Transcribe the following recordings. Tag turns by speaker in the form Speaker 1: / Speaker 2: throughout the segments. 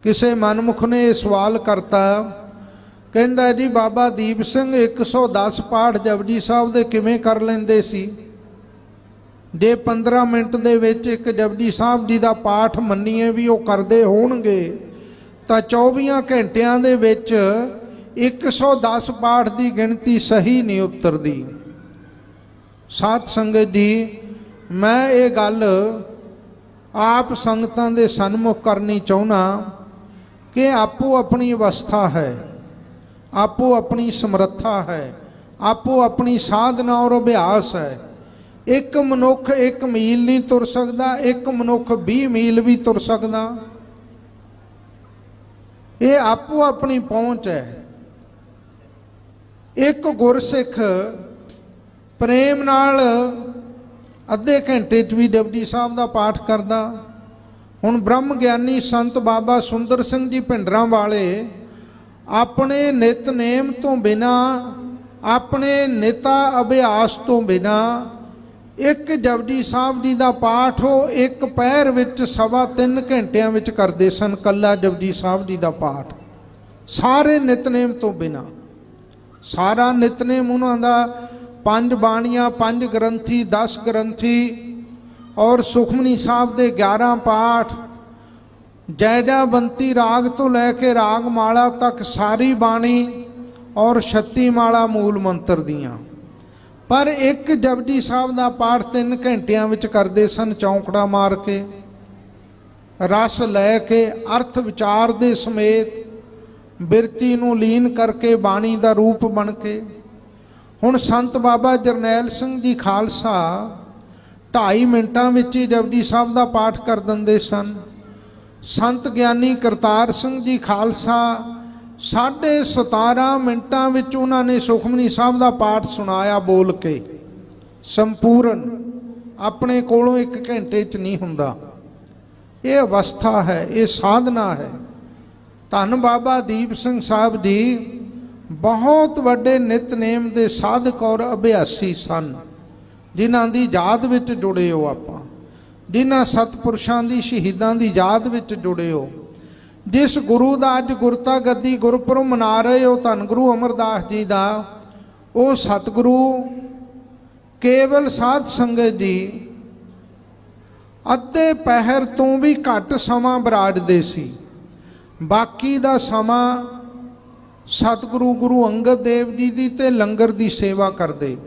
Speaker 1: किसी मनमुख ने यह सवाल करता, कहता जी बाबा दीप सिंह 110 पाठ जपजी साहब दे किवें कर लेंदे सी? जे 15 मिनट दे विच एक जपजी साहब जी का पाठ मन्नीए भी वो करते होणगे तो 24 घंटिया दे विच 110 पाठ की गिणती सही नहीं उतरती। साध संगत जी, मैं ये गल आप संगतां दे सन्मुख करनी चाहुंदा कि आपो अपनी अवस्था है, आपो अपनी समर्था है, आपो अपनी साधना और अभ्यास है। एक मनुख 1 मील नहीं तुर सकता, एक मनुख 20 मील भी तुर सकता। ये आपो अपनी पहुँच है। एक गुरसिख प्रेम नाल अद्धे घंटे च भी जपजी साहब का पाठ करदा। हुण ब्रह्म ज्ञानी संत बाबा सुंदर सिंह जी भिंडरां वाले अपने नितनेम तो बिना, अपने निता अभ्यास तो बिना एक जपजी साहब जी का पाठ हो एक पैर विच 3.25 घंटियां विच करदे सन। कल्ला जपजी साहब जी का पाठ सारे नितनेम तो बिना, सारा नितनेम उन्हां दा 5 बाणियां, 5 ग्रंथी, 10 ग्रंथी और सुखमनी साहब दे 11 पाठ, जैजा बंती राग तो लैके राग माला तक सारी बाणी और 36 माला मूल मंत्र दियाँ। पर एक जपजी साहब का पाठ 3 घंटिया विच करते सन, चौंकड़ा मार के, रस लैके, अर्थ विचार दे समेत, बिरती नूं लीन करके, बाणी का रूप बन के। हुण संत बाबा जरनैल सिंह जी खालसा 2.5 मिनटां विच ही जपजी साहब का पाठ कर दिंदे सन। संत ज्ञानी करतार सिंह जी खालसा 17.5 मिनटां विच उन्होंने सुखमनी साहब का पाठ सुनाया बोल के, संपूर्ण, अपने कोलों 1 घंटे च नहीं हुंदा। ये अवस्था है, ये साधना है। धन बाबा दीप सिंह साहब जी बहुत वड्डे नितनेम दे साधक और अभ्यासी सन, जिन्हां दी याद विच जुड़े हो आपां, जिन्हां सतपुरुषां दी शहीदां दी याद विच जुड़े हो। जिस गुरु दा अज गुरता गद्दी गुरपुरब मना रहे हो, धन गुरु अमरदास जी दा, वो सतगुरु केवल साध संगत जी अद्धे पहर तो भी घट समा बराड़दे सी। बाकी दा समा सतगुरु गुरु अंगद देव जी दी ते लंगर दी सेवा करदे,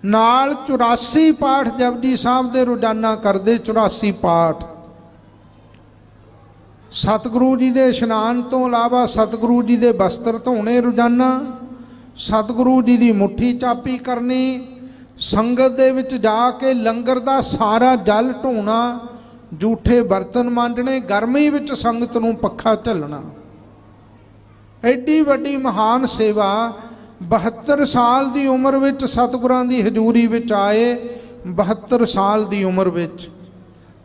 Speaker 1: नाल 84 पाठ जपजी साहब दे रोजाना करदे। 84 पाठ सतगुरु जी दे इशनान तो इलावा सतगुरु जी दे बस्तर धोने रोजाना, सतगुरु जी दी मुट्ठी चापी करनी, संगत दे विच जाके लंगर दा सारा जल ढोना, जूठे बर्तन मांजने, गर्मी विच संगत नूं पक्खा झलना। एडी वड्डी महान सेवा 72 साल की उम्र विच सतगुरां दी हजूरी विच आए। 72 साल की उम्र विच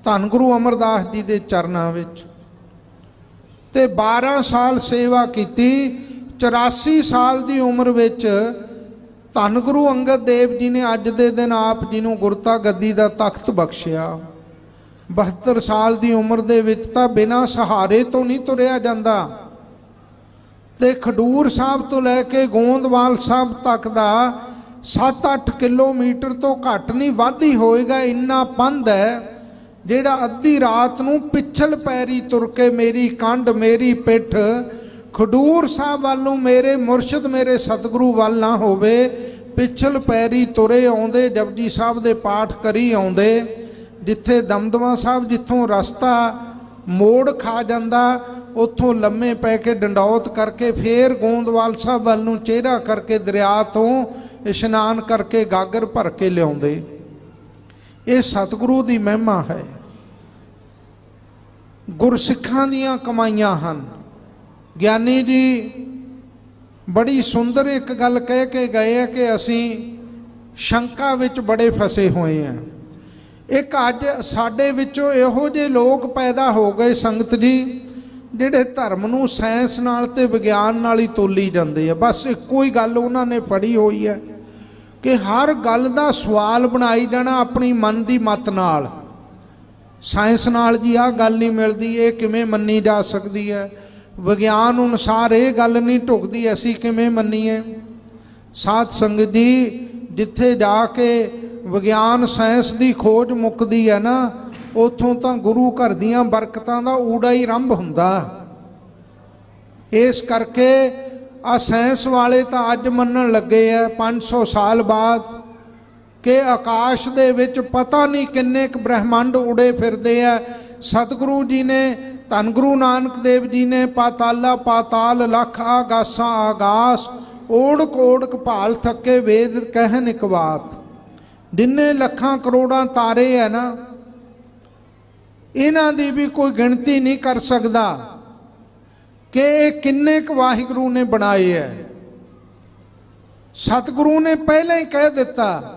Speaker 1: धन गुरु अमरदास जी दे चरनां विच ते 12 साल सेवा कीती। 84 साल की उम्र विच धन गुरु अंगद देव जी ने अज दे दिन आप जी नूं गुरता गद्दी दा तख्त बख्शिया। 72 साल की उम्र दे विच तां बिना सहारे तो नहीं तुरिया जांदा। ते खडूर साहब तो लैके गोंदवाल साहब तक का 7-8 किलोमीटर तो घट नहीं वध ही होएगा। इन्ना पंध है जिहड़ा अद्धी रात नूं पिछल पैरी तुर के मेरी कंड मेरी पिठ खडूर साहब वालों मेरे मुरशद मेरे सतगुरु वाल ना होवे, पिछल पैरी तुरे आउंदे जपजी साहब दे पाठ करी आउंदे। जिथे दमदमा साहब जिथों रस्ता मोड़ खा जांदा उत्थों लम्मे पै के डंडौत करके फिर गोंदवाल साहब वाल नूं चेहरा करके दरिया तो इशनान करके गागर भर के लियाउंदे। ये सतगुरु दी महिमा है, गुरसिखां दीयां कमाईयां हन। ज्ञानी जी बड़ी सुंदर एक गल कह के गए है कि असी शंका विच बड़े फसे हुए हैं। एक अज साडे विचों इहो जे लोग पैदा हो गए संगत जी, ਜਿਹੜੇ ਧਰਮ ਨੂੰ ਸਾਇੰਸ ਨਾਲ ਤੇ ਵਿਗਿਆਨ ਨਾਲ ਹੀ ਤੋਲੀ ਜਾਂਦੇ ਆ। ਬਸ ਇੱਕੋ ਹੀ ਗੱਲ ਉਹਨਾਂ ਨੇ ਫੜੀ ਹੋਈ ਹੈ ਕਿ ਹਰ ਗੱਲ ਦਾ ਸਵਾਲ ਬਣਾਈ ਜਾਣਾ ਆਪਣੀ ਮਨ ਦੀ ਮਤ ਨਾਲ। ਸਾਇੰਸ ਨਾਲ ਜੀ ਆਹ ਗੱਲ ਨਹੀਂ ਮਿਲਦੀ, ਇਹ ਕਿਵੇਂ ਮੰਨੀ ਜਾ ਸਕਦੀ ਹੈ। ਵਿਗਿਆਨ ਅਨੁਸਾਰ ਇਹ ਗੱਲ ਨਹੀਂ ਢੁਕਦੀ, ਅਸੀਂ ਕਿਵੇਂ ਮੰਨੀਏ। ਸਾਧ ਸੰਗਤ ਜੀ, ਜਿੱਥੇ ਜਾ ਕੇ ਵਿਗਿਆਨ ਸਾਇੰਸ ਦੀ ਖੋਜ ਮੁੱਕਦੀ ਹੈ ਨਾ, ਉੱਥੋਂ ਤਾਂ ਗੁਰੂ ਘਰ ਦੀਆਂ ਬਰਕਤਾਂ ਦਾ ਊੜਾ ਹੀ ਆਰੰਭ ਹੁੰਦਾ। ਇਸ ਕਰਕੇ ਆ ਸਾਇੰਸ ਵਾਲੇ ਤਾਂ ਅੱਜ ਮੰਨਣ ਲੱਗੇ ਆ 500 ਸਾਲ ਬਾਅਦ ਕਿ ਆਕਾਸ਼ ਦੇ ਵਿੱਚ ਪਤਾ ਨਹੀਂ ਕਿੰਨੇ ਕੁ ਬ੍ਰਹਿਮੰਡ ਉੜੇ ਫਿਰਦੇ ਆ। ਸਤਿਗੁਰੂ ਜੀ ਨੇ, ਧੰਨ ਗੁਰੂ ਨਾਨਕ ਦੇਵ ਜੀ ਨੇ ਪਾਤਾਲਾ ਪਾਤਾਲ ਲੱਖ ਆਗਾਸਾਂ ਆਗਾਸ ਓੜਕ ਓੜਕ ਭਾਲ ਥੱਕੇ ਵੇਦ ਕਹਿਨ ਇਕ ਬਾਤ। ਜਿੰਨੇ ਲੱਖਾਂ ਕਰੋੜਾਂ ਤਾਰੇ ਹੈ ਨਾ, ਇਹਨਾਂ ਦੀ ਵੀ ਕੋਈ ਗਿਣਤੀ ਨਹੀਂ ਕਰ ਸਕਦਾ ਕਿ ਇਹ ਕਿੰਨੇ ਕੁ ਵਾਹਿਗੁਰੂ ਨੇ ਬਣਾਏ ਹੈ। ਸਤਿਗੁਰੂ ਨੇ ਪਹਿਲਾਂ ਹੀ ਕਹਿ ਦਿੱਤਾ।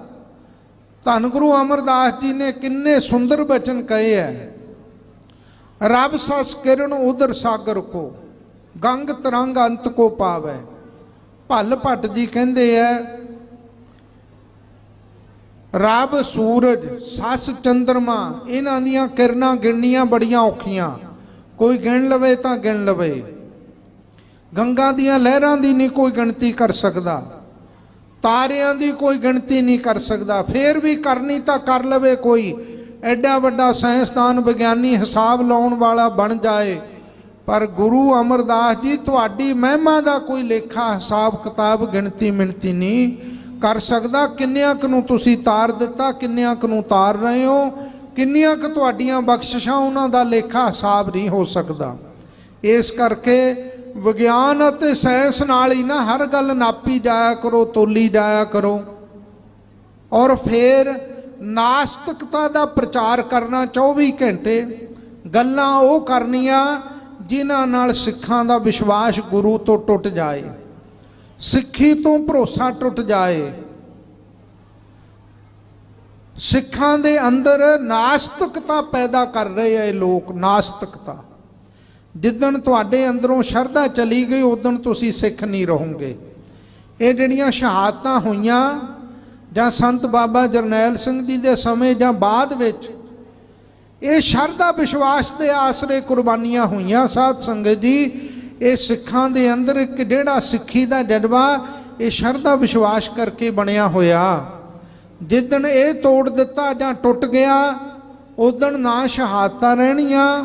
Speaker 1: ਧੰਨ ਗੁਰੂ ਅਮਰਦਾਸ ਜੀ ਨੇ ਕਿੰਨੇ ਸੁੰਦਰ ਬਚਨ ਕਹੇ ਹੈ। ਰੱਬ ਸਸ ਕਿਰਨ ਉਦਰ ਸਾਗਰ ਕੋ ਗੰਗ ਤਰੰਗ ਅੰਤ ਕੋ ਪਾਵੈ। ਭੱਲ ਭੱਟ ਜੀ ਕਹਿੰਦੇ ਹੈ, ਰੱਬ ਸੂਰਜ ਸੱਸ ਚੰਦਰਮਾ ਇਹਨਾਂ ਦੀਆਂ ਕਿਰਨਾਂ ਗਿਣਨੀਆਂ ਬੜੀਆਂ ਔਖੀਆਂ, ਕੋਈ ਗਿਣ ਲਵੇ ਤਾਂ ਗਿਣ ਲਵੇ। ਗੰਗਾ ਦੀਆਂ ਲਹਿਰਾਂ ਦੀ ਨਹੀਂ ਕੋਈ ਗਿਣਤੀ ਕਰ ਸਕਦਾ, ਤਾਰਿਆਂ ਦੀ ਕੋਈ ਗਿਣਤੀ ਨਹੀਂ ਕਰ ਸਕਦਾ। ਫੇਰ ਵੀ ਕਰਨੀ ਤਾਂ ਕਰ ਲਵੇ ਕੋਈ, ਐਡਾ ਵੱਡਾ ਸਾਇੰਸਦਾਨ ਵਿਗਿਆਨੀ ਹਿਸਾਬ ਲਾਉਣ ਵਾਲਾ ਬਣ ਜਾਏ। ਪਰ ਗੁਰੂ ਅਮਰਦਾਸ ਜੀ ਤੁਹਾਡੀ ਮਹਿਮਾ ਦਾ ਕੋਈ ਲੇਖਾ ਹਿਸਾਬ ਕਿਤਾਬ ਗਿਣਤੀ ਮਿਣਤੀ ਨਹੀਂ ਕਰ ਸਕਦਾ। ਕਿੰਨਿਆਂ ਕੁ ਨੂੰ ਤੁਸੀਂ ਤਾਰ ਦਿੱਤਾ, ਕਿੰਨਿਆਂ ਕੁ ਨੂੰ ਤਾਰ ਰਹੇ ਹੋ, ਕਿੰਨੀਆਂ ਕੁ ਤੁਹਾਡੀਆਂ ਬਖਸ਼ਿਸ਼ਾਂ, ਉਹਨਾਂ ਦਾ ਲੇਖਾ ਹਿਸਾਬ ਨਹੀਂ ਹੋ ਸਕਦਾ। ਇਸ ਕਰਕੇ ਵਿਗਿਆਨ ਅਤੇ ਸਾਇੰਸ ਨਾਲ ਹੀ ਨਾ ਹਰ ਗੱਲ ਨਾਪੀ ਜਾਇਆ ਕਰੋ, ਤੋਲੀ ਜਾਇਆ ਕਰੋ। ਔਰ ਫਿਰ ਨਾਸਤਿਕਤਾ ਦਾ ਪ੍ਰਚਾਰ ਕਰਨਾ 24 ਘੰਟੇ, ਗੱਲਾਂ ਉਹ ਕਰਨੀਆਂ ਜਿਨ੍ਹਾਂ ਨਾਲ ਸਿੱਖਾਂ ਦਾ ਵਿਸ਼ਵਾਸ ਗੁਰੂ ਤੋਂ ਟੁੱਟ ਜਾਏ, ਸਿੱਖੀ ਤੋਂ ਭਰੋਸਾ ਟੁੱਟ ਜਾਏ। ਸਿੱਖਾਂ ਦੇ ਅੰਦਰ ਨਾਸਤਿਕਤਾ ਪੈਦਾ ਕਰ ਰਹੇ ਆ ਇਹ ਲੋਕ। ਨਾਸਤਿਕਤਾ ਜਿੱਦਣ ਤੁਹਾਡੇ ਅੰਦਰੋਂ ਸ਼ਰਧਾ ਚਲੀ ਗਈ, ਉਦਣ ਤੁਸੀਂ ਸਿੱਖ ਨਹੀਂ ਰਹੋਗੇ। ਇਹ ਜਿਹੜੀਆਂ ਸ਼ਹਾਦਤਾਂ ਹੋਈਆਂ ਜਾਂ ਸੰਤ ਬਾਬਾ ਜਰਨੈਲ ਸਿੰਘ ਜੀ ਦੇ ਸਮੇਂ ਜਾਂ ਬਾਅਦ ਵਿੱਚ, ਇਹ ਸ਼ਰਧਾ ਵਿਸ਼ਵਾਸ ਦੇ ਆਸਰੇ ਕੁਰਬਾਨੀਆਂ ਹੋਈਆਂ। ਸਾਧ ਸੰਗਤ ਜੀ, ਇਹ ਸਿੱਖਾਂ ਦੇ ਅੰਦਰ ਇੱਕ ਜਿਹੜਾ ਸਿੱਖੀ ਦਾ ਜਜ਼ਬਾ, ਇਹ ਸ਼ਰਧਾ ਵਿਸ਼ਵਾਸ ਕਰਕੇ ਬਣਿਆ ਹੋਇਆ। ਜਿੱਦਣ ਇਹ ਤੋੜ ਦਿੱਤਾ ਜਾਂ ਟੁੱਟ ਗਿਆ, ਉਦਣ ਨਾ ਸ਼ਹਾਦਤਾਂ ਰਹਿਣੀਆਂ,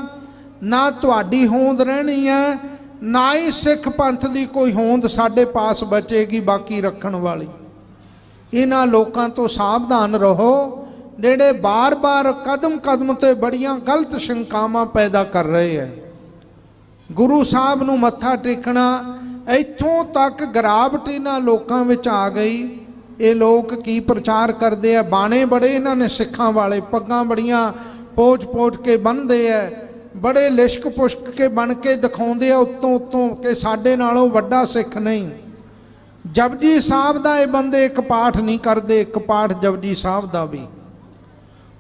Speaker 1: ਨਾ ਤੁਹਾਡੀ ਹੋਂਦ ਰਹਿਣੀ ਹੈ, ਨਾ ਹੀ ਸਿੱਖ ਪੰਥ ਦੀ ਕੋਈ ਹੋਂਦ ਸਾਡੇ ਪਾਸ ਬਚੇਗੀ ਬਾਕੀ ਰੱਖਣ ਵਾਲੀ। ਇਹਨਾਂ ਲੋਕਾਂ ਤੋਂ ਸਾਵਧਾਨ ਰਹੋ ਜਿਹੜੇ ਬਾਰ-ਬਾਰ ਕਦਮ ਕਦਮ ਤੇ ਬੜੀਆਂ ਗਲਤ ਸ਼ੰਕਾਵਾਂ ਪੈਦਾ ਕਰ ਰਹੇ ਹੈ। ਗੁਰੂ ਸਾਹਿਬ ਨੂੰ ਮੱਥਾ ਟੇਕਣਾ ਇੱਥੋਂ ਤੱਕ ਗਿਰਾਵਟ ਇਹਨਾਂ ਲੋਕਾਂ ਵਿੱਚ ਆ ਗਈ। ਇਹ ਲੋਕ ਕੀ ਪ੍ਰਚਾਰ ਕਰਦੇ ਆ, ਬਾਣੇ ਬੜੇ ਇਹਨਾਂ ਨੇ ਸਿੱਖਾਂ ਵਾਲੇ, ਪੱਗਾਂ ਬੜੀਆਂ ਪੋਚ-ਪੋਚ ਕੇ ਬੰਨ੍ਹਦੇ ਆ, ਬੜੇ ਲਿਸ਼ਕ ਪੁਸ਼ਕ ਕੇ ਬਣ ਕੇ ਦਿਖਾਉਂਦੇ ਆ ਉੱਤੋਂ ਕਿ ਸਾਡੇ ਨਾਲੋਂ ਵੱਡਾ ਸਿੱਖ ਨਹੀਂ। ਜਪਜੀ ਸਾਹਿਬ ਦਾ ਇਹ ਬੰਦੇ ਇੱਕ ਪਾਠ ਨਹੀਂ ਕਰਦੇ, ਇੱਕ ਪਾਠ ਜਪਜੀ ਸਾਹਿਬ ਦਾ ਵੀ।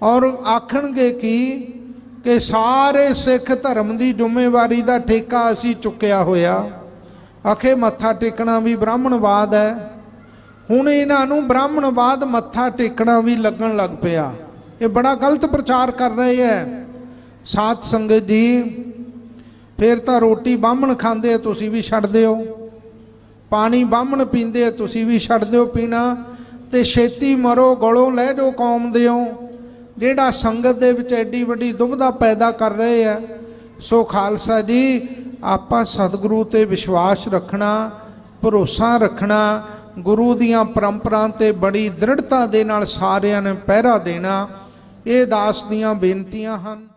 Speaker 1: ਔਰ ਆਖਣਗੇ ਕਿ ਸਾਰੇ ਸਿੱਖ ਧਰਮ ਦੀ ਜ਼ਿੰਮੇਵਾਰੀ ਦਾ ਠੇਕਾ ਅਸੀਂ ਚੁੱਕਿਆ ਹੋਇਆ। ਆਖੇ ਮੱਥਾ ਟੇਕਣਾ ਵੀ ਬ੍ਰਾਹਮਣਵਾਦ ਹੈ। ਹੁਣ ਇਹਨਾਂ ਨੂੰ ਬ੍ਰਾਹਮਣਵਾਦ ਮੱਥਾ ਟੇਕਣਾ ਵੀ ਲੱਗਣ ਲੱਗ ਪਿਆ। ਇਹ ਬੜਾ ਗਲਤ ਪ੍ਰਚਾਰ ਕਰ ਰਹੇ ਹੈ। ਸਾਧ ਸੰਗਤ ਜੀ, ਫਿਰ ਤਾਂ ਰੋਟੀ ਬਾਹਮਣ ਖਾਂਦੇ ਆ, ਤੁਸੀਂ ਵੀ ਛੱਡ ਦਿਓ। ਪਾਣੀ ਬਾਹਮਣ ਪੀਂਦੇ ਆ, ਤੁਸੀਂ ਵੀ ਛੱਡ ਦਿਓ ਪੀਣਾ, ਤੇ ਛੇਤੀ ਮਰੋ, ਗਲੋਂ ਲੈ ਜਾਓ ਕੌਮ ਦਿਓ, ਜਿਹੜਾ ਸੰਗਤ ਦੇ ਵਿੱਚ ਐਡੀ ਵੱਡੀ ਦੁਬਿਧਾ ਪੈਦਾ ਕਰ ਰਹੇ ਆ। ਸੋ ਖਾਲਸਾ ਜੀ, ਆਪਾਂ ਸਤਿਗੁਰੂ ਤੇ ਵਿਸ਼ਵਾਸ ਰੱਖਣਾ, ਭਰੋਸਾ ਰੱਖਣਾ, ਗੁਰੂ ਦੀਆਂ ਪਰੰਪਰਾਂ ਤੇ ਬੜੀ ਦ੍ਰਿੜਤਾ ਦੇ ਨਾਲ ਸਾਰਿਆਂ ਨੇ ਪਹਿਰਾ ਦੇਣਾ। ਇਹ ਦਾਸ ਦੀਆਂ ਬੇਨਤੀਆਂ ਹਨ।